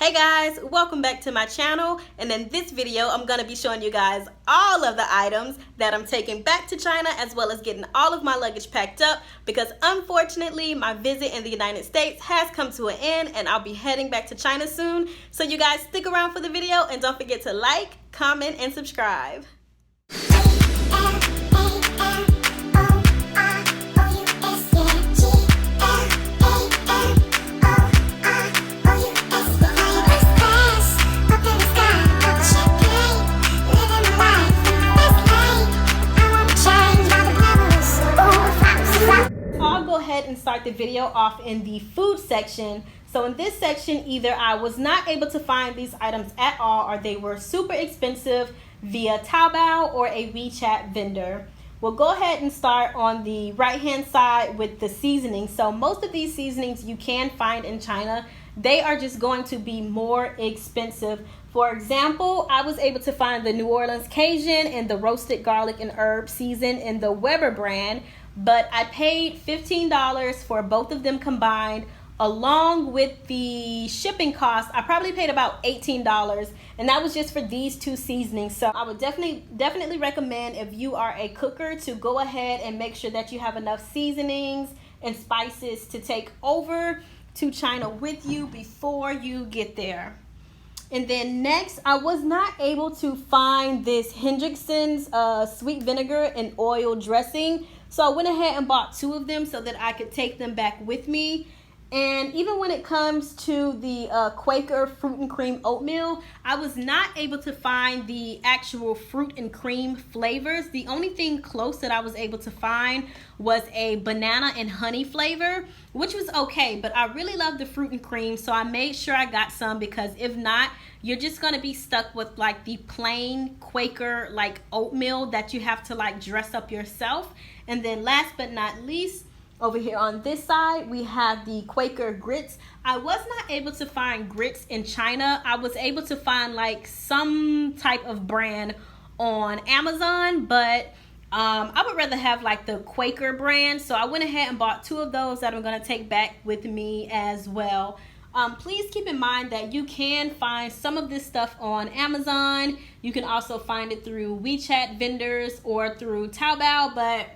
Hey guys, welcome back to my channel, and in this video I'm going to be showing you guys all of the items that I'm taking back to China, as well as getting all of my luggage packed up, because unfortunately my visit in the United States has come to an end and I'll be heading back to China soon. So you guys stick around for the video and don't forget to like, comment, and subscribe. And start the video off in the food section. So in this section, either I was not able to find these items at all, or they were super expensive via Taobao or a WeChat vendor. We'll go ahead and start on the right hand side with the seasonings. So most of these seasonings you can find in China. They are just going to be more expensive. For example, I was able to find the New Orleans Cajun and the roasted garlic and herb season in the Weber brand, but I paid $15 for both of them combined. Along with the shipping cost, I probably paid about $18, and that was just for these two seasonings. So I would definitely recommend, if you are a cooker, to go ahead and make sure that you have enough seasonings and spices to take over to China with you before you get there. And then next, I was not able to find this Hendrickson's sweet vinegar and oil dressing. So I went ahead and bought two of them so that I could take them back with me. And even when it comes to the Quaker fruit and cream oatmeal, I was not able to find the actual fruit and cream flavors. The only thing close that I was able to find was a banana and honey flavor, which was okay, but I really love the fruit and cream, so I made sure I got some, because if not, you're just going to be stuck with like the plain Quaker like oatmeal that you have to like dress up yourself. And then last but not least, over here on this side, we have the Quaker grits. I was not able to find grits in China. I was able to find like some type of brand on Amazon, but I would rather have like the Quaker brand. So I went ahead and bought two of those that I'm going to take back with me as well. Please keep in mind that you can find some of this stuff on Amazon. You can also find it through WeChat vendors or through Taobao, but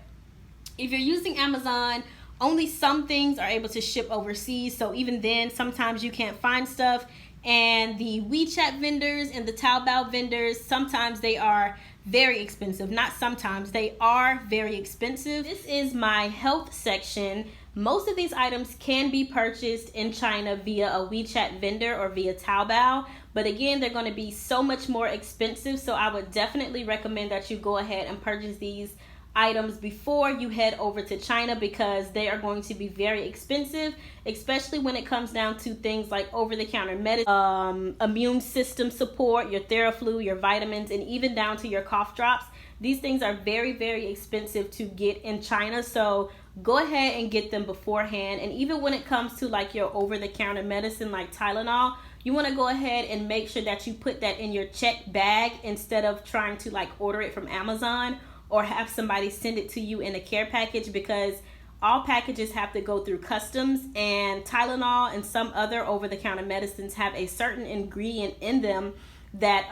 if you're using Amazon, only some things are able to ship overseas. So even then, sometimes you can't find stuff. And the WeChat vendors and the Taobao vendors, sometimes they are very expensive. Not sometimes, they are very expensive. This is my health section. Most of these items can be purchased in China via a WeChat vendor or via Taobao. But again, they're going to be so much more expensive. So I would definitely recommend that you go ahead and purchase these items before you head over to China, because they are going to be very expensive, especially when it comes down to things like over-the-counter medicine, immune system support, your Theraflu, your vitamins, and even down to your cough drops. These things are very, very expensive to get in China, so go ahead and get them beforehand. And even when it comes to like your over-the-counter medicine like Tylenol, you want to go ahead and make sure that you put that in your checked bag instead of trying to like order it from Amazon or have somebody send it to you in a care package, because all packages have to go through customs, and Tylenol and some other over-the-counter medicines have a certain ingredient in them that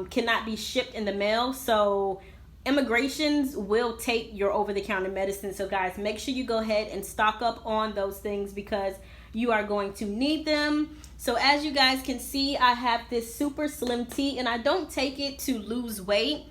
cannot be shipped in the mail. So immigrations will take your over-the-counter medicine. So guys, make sure you go ahead and stock up on those things, because you are going to need them. So as you guys can see, I have this super slim tea, and I don't take it to lose weight.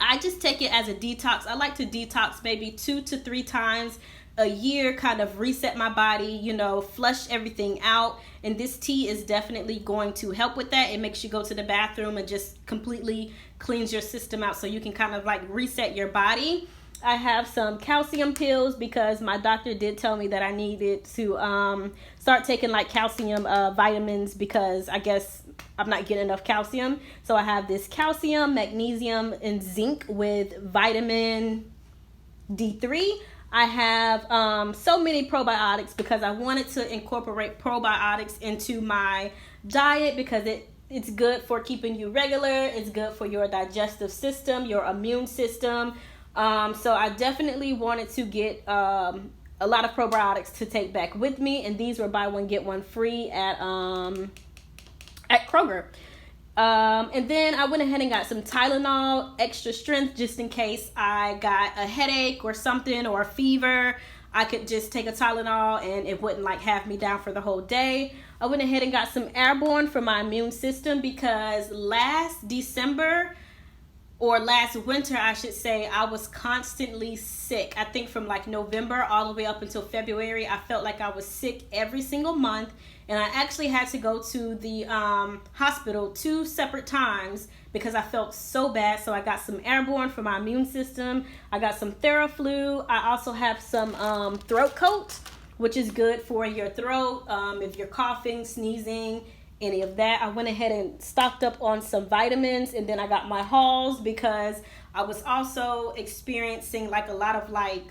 I just take it as a detox. I like to detox maybe 2 to 3 times a year, kind of reset my body, you know, flush everything out. And this tea is definitely going to help with that. It makes you go to the bathroom and just completely cleans your system out, so you can kind of like reset your body. I have some calcium pills, because my doctor did tell me that I needed to start taking like calcium vitamins, because I guess I'm not getting enough calcium. So I have this calcium, magnesium, and zinc with vitamin D3. I have so many probiotics, because I wanted to incorporate probiotics into my diet, because it's good for keeping you regular. It's good for your digestive system, your immune system. So I definitely wanted to get a lot of probiotics to take back with me, and these were buy one get one free at at Kroger. And then I went ahead and got some Tylenol extra strength just in case I got a headache or something or a fever. I could just take a Tylenol and it wouldn't like have me down for the whole day. I went ahead and got some Airborne for my immune system because last December, or last winter I should say, I was constantly sick. I think from like November all the way up until February, I felt like I was sick every single month. And I actually had to go to the hospital 2 separate times because I felt so bad. So I got some Airborne for my immune system. I got some Theraflu. I also have some throat coat, which is good for your throat. If you're coughing, sneezing, any of that. I went ahead and stocked up on some vitamins, and then I got my Halls because I was also experiencing like a lot of like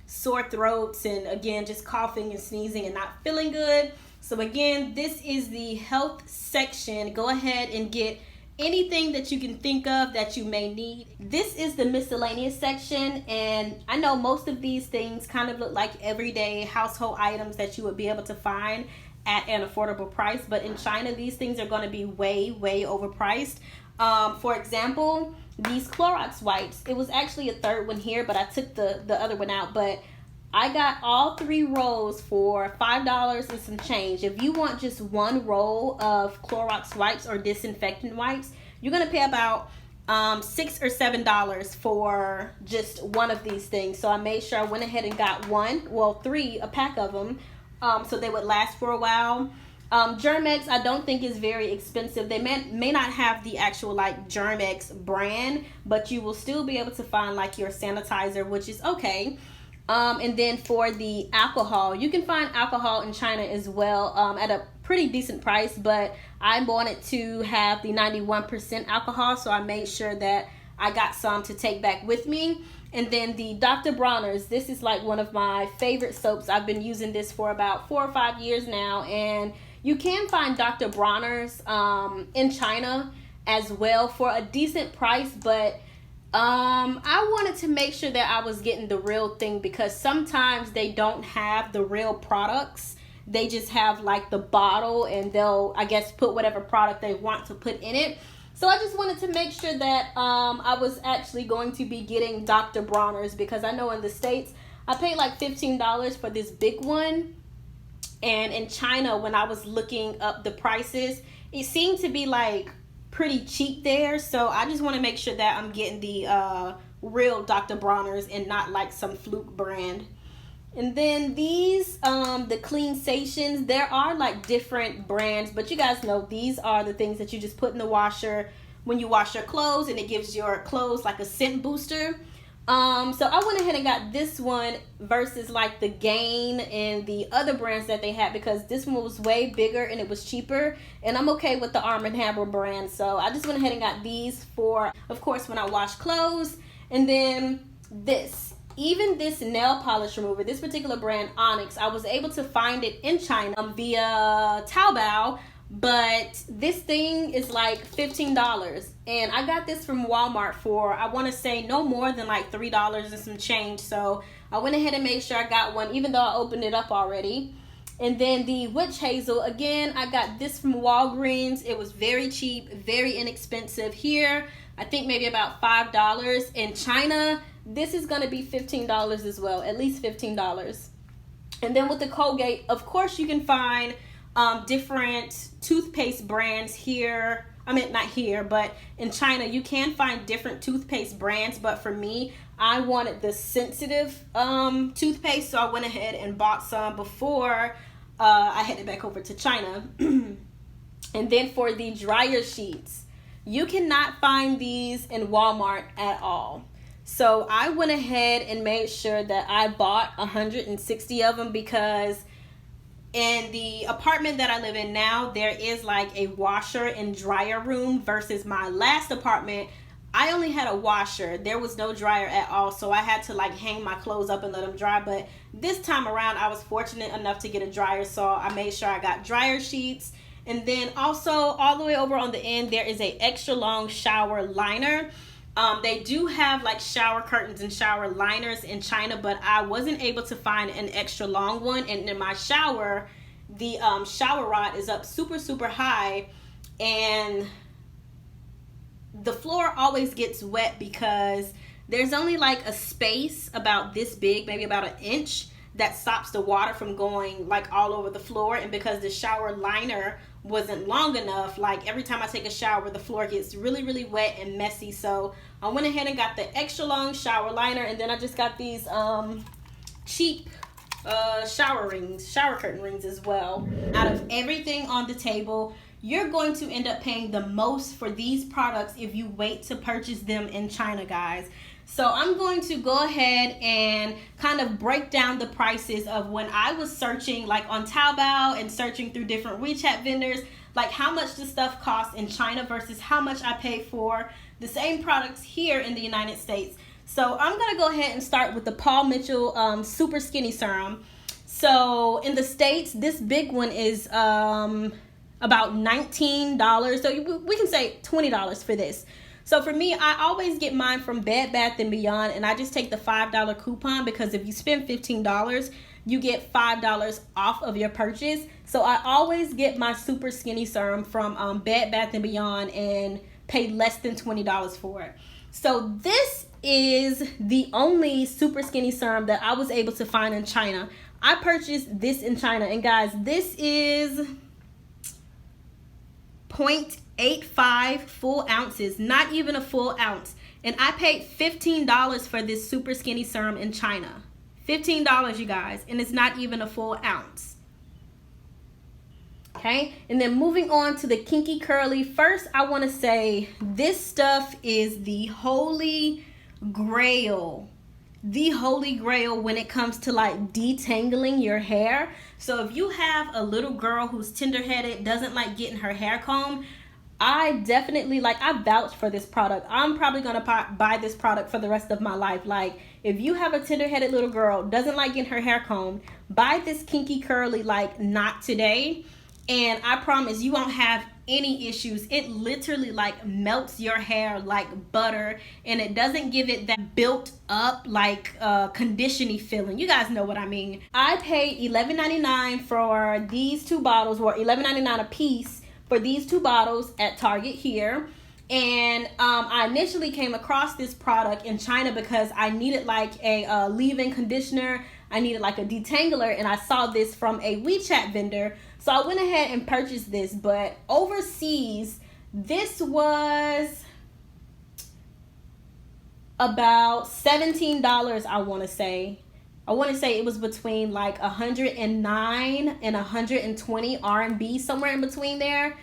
sore throats and again just coughing and sneezing and not feeling good. So again, this is the health section. Go ahead and get anything that you can think of that you may need. This is the miscellaneous section, and I know most of these things kind of look like everyday household items that you would be able to find at an affordable price, but in China these things are going to be way overpriced. For example, these Clorox wipes, it was actually a third one here, but I took the other one out, but I got all 3 rolls for $5 and some change. If you want just 1 roll of Clorox wipes or disinfectant wipes, you're going to pay about $6 or $7 for just one of these things. So I made sure I went ahead and got 3, a pack of them, so they would last for a while. Germ-X I don't think is very expensive. They may not have the actual like Germ-X brand, but you will still be able to find like your sanitizer, which is okay. And then for the alcohol, you can find alcohol in China as well at a pretty decent price, but I wanted to have the 91% alcohol, so I made sure that I got some to take back with me. And then the Dr. Bronner's, this is like one of my favorite soaps. I've been using this for about 4 or 5 years now, and you can find Dr. Bronner's in China as well for a decent price, but I wanted to make sure that I was getting the real thing because sometimes they don't have the real products. They just have like the bottle and they'll, I guess, put whatever product they want to put in it. So I just wanted to make sure that I was actually going to be getting Dr. Bronner's because I know in the States I paid like $15 for this big one. And in China, when I was looking up the prices, it seemed to be like pretty cheap there. So I just want to make sure that I'm getting the real Dr. Bronner's and not like some fluke brand. And then these the clean stations, there are like different brands, but you guys know these are the things that you just put in the washer when you wash your clothes, and it gives your clothes like a scent booster. So I went ahead and got this one versus like the Gain and the other brands that they had because this one was way bigger and it was cheaper, and I'm okay with the Arm & Hammer brand. So I just went ahead and got these for, of course, when I wash clothes. And then even this nail polish remover, this particular brand, Onyx, I was able to find it in China via Taobao, but this thing is like $15, and I got this from Walmart for, I want to say, no more than like $3 and some change. So I went ahead and made sure I got one, even though I opened it up already. And then the Witch Hazel, again, I got this from Walgreens. It was very cheap, very inexpensive. Here, I think maybe about $5. In China, this is going to be $15 as well, at least $15. And then with the Colgate, of course, you can find different toothpaste brands here. I mean, not here, but in China, you can find different toothpaste brands. But for me, I wanted the sensitive toothpaste, so I went ahead and bought some before I headed back over to China. And then for the dryer sheets, you cannot find these in Walmart at all. So I went ahead and made sure that I bought 160 of them because in the apartment that I live in now, there is like a washer and dryer room versus my last apartment. I only had a washer. There was no dryer at all, so I had to like hang my clothes up and let them dry. But this time around, I was fortunate enough to get a dryer, so I made sure I got dryer sheets. And then also all the way over on the end, there is a extra long shower liner. They do have like shower curtains and shower liners in China, but I wasn't able to find an extra long one. And in my shower, the shower rod is up super high. and the floor always gets wet because there's only like a space about this big, maybe about an inch, that stops the water from going like all over the floor. And because the shower liner wasn't long enough, like every time I take a shower, the floor gets really, really wet and messy. So I went ahead and got the extra long shower liner, and then I just got these cheap shower curtain rings as well. Out of everything on the table, you're going to end up paying the most for these products if you wait to purchase them in China, guys. So I'm going to go ahead and kind of break down the prices of when I was searching like on Taobao and searching through different WeChat vendors, like how much the stuff costs in China versus how much I pay for the same products here in the United States. So I'm going to go ahead and start with the Paul Mitchell Super Skinny Serum. So in the States, this big one is about $19. So we can say $20 for this. So for me, I always get mine from Bed Bath & Beyond, and I just take the $5 coupon because if you spend $15, you get $5 off of your purchase. So I always get my Super Skinny Serum from Bed Bath & Beyond and pay less than $20 for it. So this is the only Super Skinny Serum that I was able to find in China. I purchased this in China, and guys, this is 0.85 full ounces, not even a full ounce. And I paid $15 for this Super Skinny Serum in China. $15, you guys, and it's not even a full ounce. Okay, and then moving on to the Kinky Curly. First, I want to say this stuff is the holy grail. The holy grail when it comes to like detangling your hair. So if you have a little girl who's tender-headed, doesn't like getting her hair combed, I definitely, like, I vouch for this product. I'm probably gonna buy this product for the rest of my life. Like, if you have a tender-headed little girl, doesn't like getting her hair combed, buy this Kinky Curly like not today, and I promise you won't have any issues. It literally like melts your hair like butter, and it doesn't give it that built up like conditioning feeling. You guys know what I mean. I paid $11.99 for these two bottles, or $11.99 a piece for these two bottles at Target here. And I initially came across this product in China because I needed like a leave-in conditioner. I needed like a detangler, and I saw this from a WeChat vendor. So I went ahead and purchased this, but overseas, this was about $17, I want to say. I want to say it was between like 109 and 120 RMB, somewhere in between there.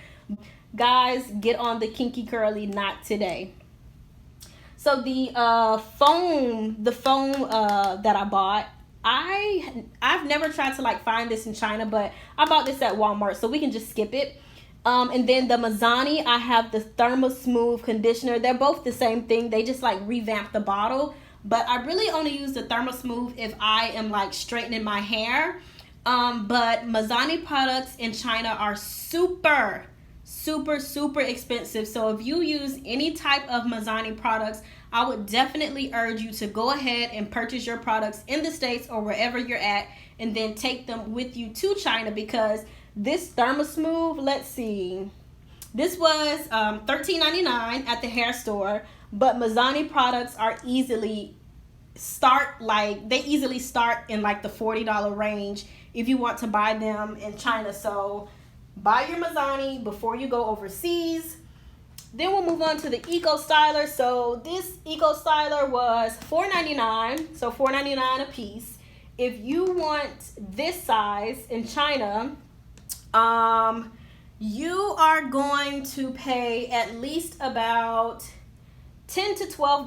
Guys, get on the Kinky Curly, not today. So the foam that I bought, I've never tried to like find this in China, but I bought this at Walmart, so we can just skip it. And then the Mizani, I have the Thermo Smooth conditioner. They're both the same thing. They just like revamped the bottle, but I really only use the Thermo Smooth if I am like straightening my hair. But Mizani products in China are super expensive. So if you use any type of Mizani products, I would definitely urge you to go ahead and purchase your products in the States or wherever you're at, and then take them with you to China, because this Thermo Smooth, let's see, this was $13.99 at the hair store, but Mizani products are easily start in like the $40 range if you want to buy them in China. So buy your Mizani before you go overseas. Then we'll move on to the Eco Styler. So this Eco Styler was $4.99, so $4.99 a piece. If you want this size in China, you are going to pay at least about $10 to $12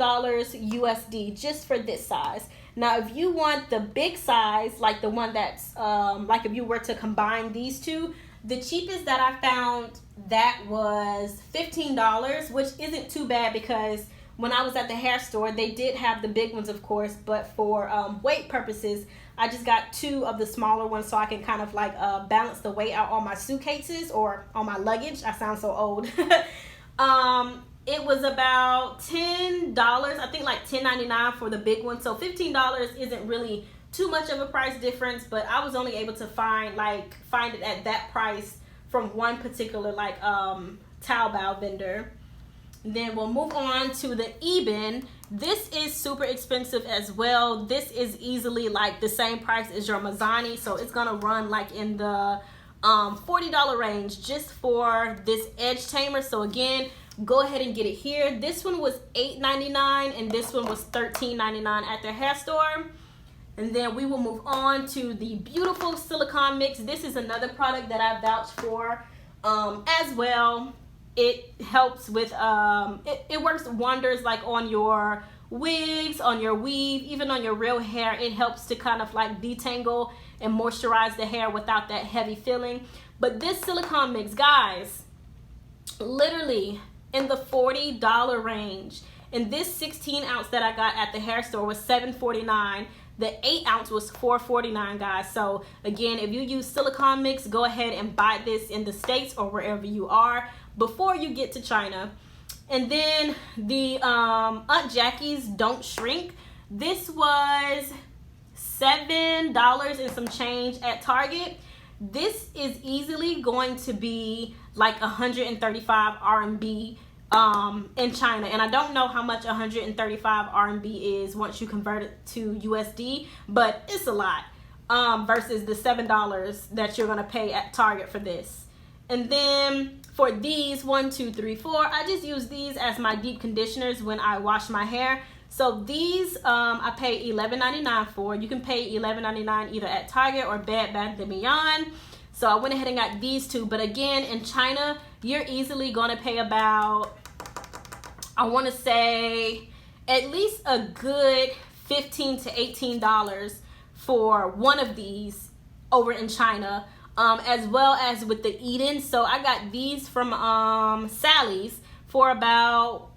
USD just for this size. Now, if you want the big size, like the one that's like if you were to combine these two, the cheapest that I found, that was $15, which isn't too bad, because when I was at the hair store, they did have the big ones, of course, but for weight purposes, I just got two of the smaller ones so I can kind of like balance the weight out on my suitcases or on my luggage. I sound so old. It was about $10, I think like $10.99 for the big one. So $15 isn't really too much of a price difference, but I was only able to find it at that price from one particular like Taobao vendor. Then we'll move on to the Eben. This is super expensive as well. This is easily like the same price as your Mizani, so it's gonna run like in the $40 range just for this edge tamer. So again, go ahead and get it here. This one was $8.99 and this one was $13.99 at their hair store. And then we will move on to the beautiful silicone mix. This is another product that I vouch for as well. It helps with it works wonders like on your wigs, on your weave, even on your real hair. It helps to kind of like detangle and moisturize the hair without that heavy feeling. But this silicone mix, guys, literally in the $40 range. And this 16 ounce that I got at the hair store was $7.49. The 8 ounce was $4.49, guys. So again, if you use silicone mix, go ahead and buy this in the States or wherever you are before you get to China. And then the Aunt Jackie's Don't Shrink. This was $7 and some change at Target. This is easily going to be like 135 RMB in China, and I don't know how much 135 RMB is once you convert it to USD, but it's a lot versus the $7 that you're gonna pay at Target for this. And then for these 1, 2, 3, 4, I just use these as my deep conditioners when I wash my hair. So these I pay $11.99 for. You can pay $11.99 either at Target or Bed Bath & Beyond. So I went ahead and got these two. But again, in China, you're easily going to pay about, I want to say, at least a good $15 to $18 for one of these over in China, as well as with the Eden. So I got these from Sally's for about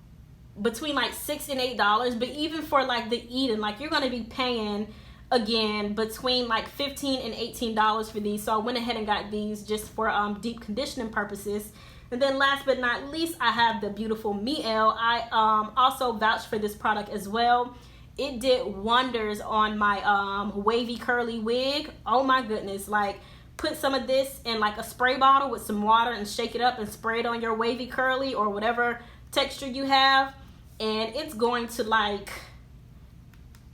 between like $6 and $8. But even for like the Eden, like you're going to be paying again between like $15 and $18 for these. So I went ahead and got these just for deep conditioning purposes. And then last but not least, I have the beautiful Mielle. I also vouch for this product as well. It did wonders on my wavy curly wig. Oh my goodness, like put some of this in like a spray bottle with some water and shake it up and spray it on your wavy curly or whatever texture you have, and it's going to like,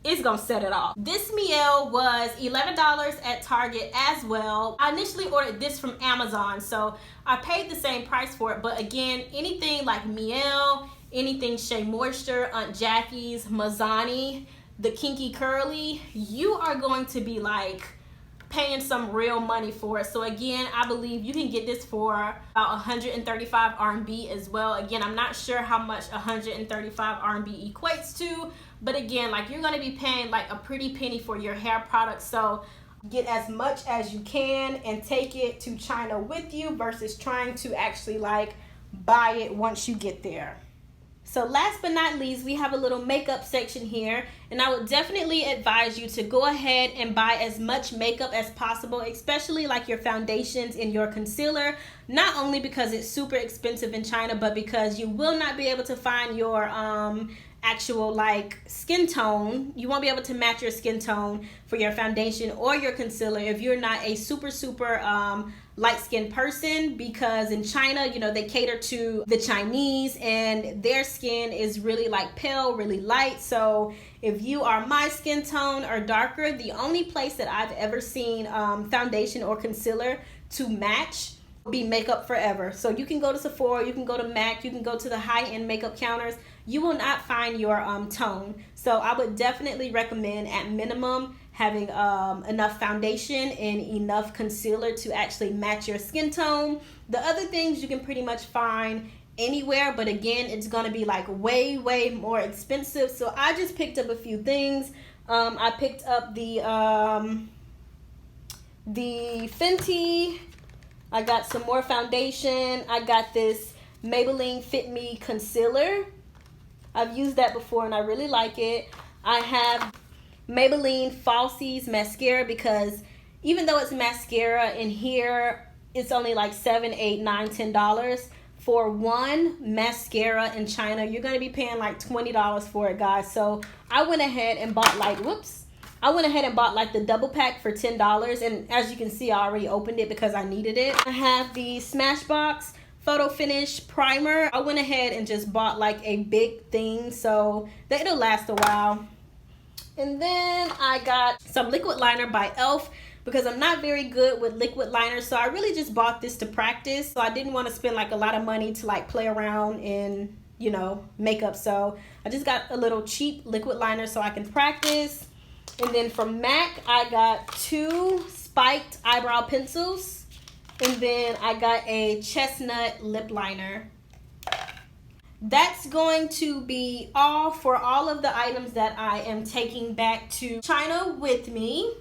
it's gonna set it off. This Mielle was $11 at Target as well. I initially ordered this from Amazon, so I paid the same price for it. But again, anything like Mielle, anything Shea Moisture, Aunt Jackie's, Mizani, the Kinky Curly, you are going to be like paying some real money for it. So again, I believe you can get this for about 135 RMB as well. Again, I'm not sure how much 135 RMB equates to, but again, like you're gonna be paying like a pretty penny for your hair product. So get as much as you can and take it to China with you versus trying to actually like buy it once you get there. So last but not least, we have a little makeup section here, and I would definitely advise you to go ahead and buy as much makeup as possible, especially like your foundations and your concealer, not only because it's super expensive in China, but because you will not be able to find your actual like skin tone. You won't be able to match your skin tone for your foundation or your concealer if you're not a super light-skinned person, because in China, you know, they cater to the Chinese and their skin is really like pale, really light. So if you are my skin tone or darker, the only place that I've ever seen foundation or concealer to match will be Makeup Forever. So you can go to Sephora, you can go to MAC, you can go to the high-end makeup counters. You will not find your tone. So I would definitely recommend at minimum having enough foundation and enough concealer to actually match your skin tone. The other things you can pretty much find anywhere, but again, it's gonna be like way more expensive. So I just picked up a few things. I picked up the Fenty. I got some more foundation. I got this Maybelline Fit Me concealer. I've used that before and I really like it. I have Maybelline Falsies mascara, because even though it's mascara in here, it's only like $7, $8, $9, $10. For one mascara in China, you're going to be paying like $20 for it, guys. So I went ahead and bought like, the double pack for $10. And as you can see, I already opened it because I needed it. I have the Smashbox Photo Finish primer. I went ahead and just bought like a big thing so that it'll last a while. And then I got some liquid liner by e.l.f. because I'm not very good with liquid liner, so I really just bought this to practice. So I didn't want to spend like a lot of money to like play around in, you know, makeup. So I just got a little cheap liquid liner so I can practice. And then from MAC, I got 2 spiked eyebrow pencils. And then I got a chestnut lip liner. That's going to be all for all of the items that I am taking back to China with me.